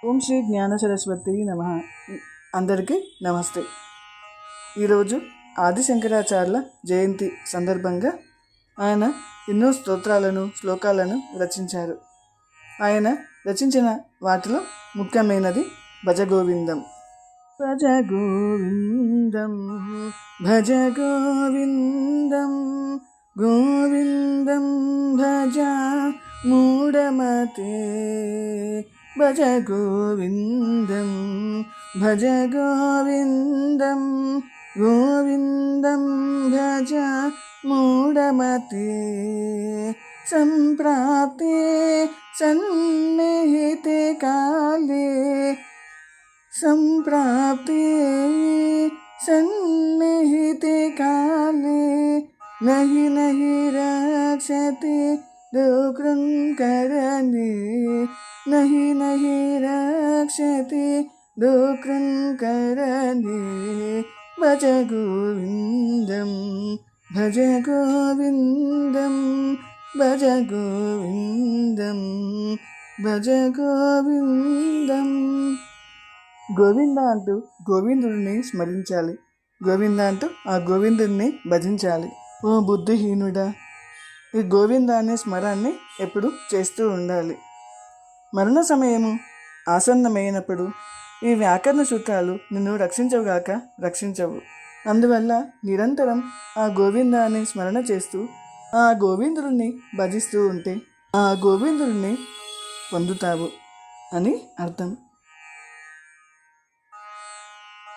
ఓం శ్రీ జ్ఞాన సరస్వతి నమః. అందరికీ నమస్తే. ఈరోజు ఆదిశంకరాచార్యుల జయంతి సందర్భంగా ఆయన ఎన్నో స్తోత్రాలను శ్లోకాలను రచించారు. ఆయన రచించిన వాటిలో ముఖ్యమైనది భజగోవిందం. భజ గోవిందం భజ గోవిందం గోవిందం భజ మూఢమతే భజ గోవిందం భజ గోవిందం గోవిందం భజ మూఢమతే సంప్రాప్తే సన్నిహితే కాలే సంప్రాప్తే సన్నిహితే కాలే నహి నహి రక్షతే दुःखकरणे नहि नहि रक्षते दुःखकरणे भज गोविन्दं भज गोविन्दं भज गोविन्दं भज गोविन्दం. గోవింద అంటూ గోవిందుడిని స్మరించాలి. గోవింద అంటూ ఆ గోవిందుడిని భజించాలి. ఓ బుద్ధిహీనుడా, ఈ గోవింద అనే స్మరాన్ని ఎప్పుడు చేస్తూ ఉండాలి. మరణ సమయము ఆసన్నమైనప్పుడు ఈ వ్యాకరణ సూత్రాలు నిన్ను రక్షించవుగాక రక్షించవు. అందువల్ల నిరంతరం ఆ గోవిందాన్ని స్మరణ చేస్తూ ఆ గోవిందుడిని భజిస్తూ ఉంటే ఆ గోవిందుడిని పొందుతావు అని అర్థం.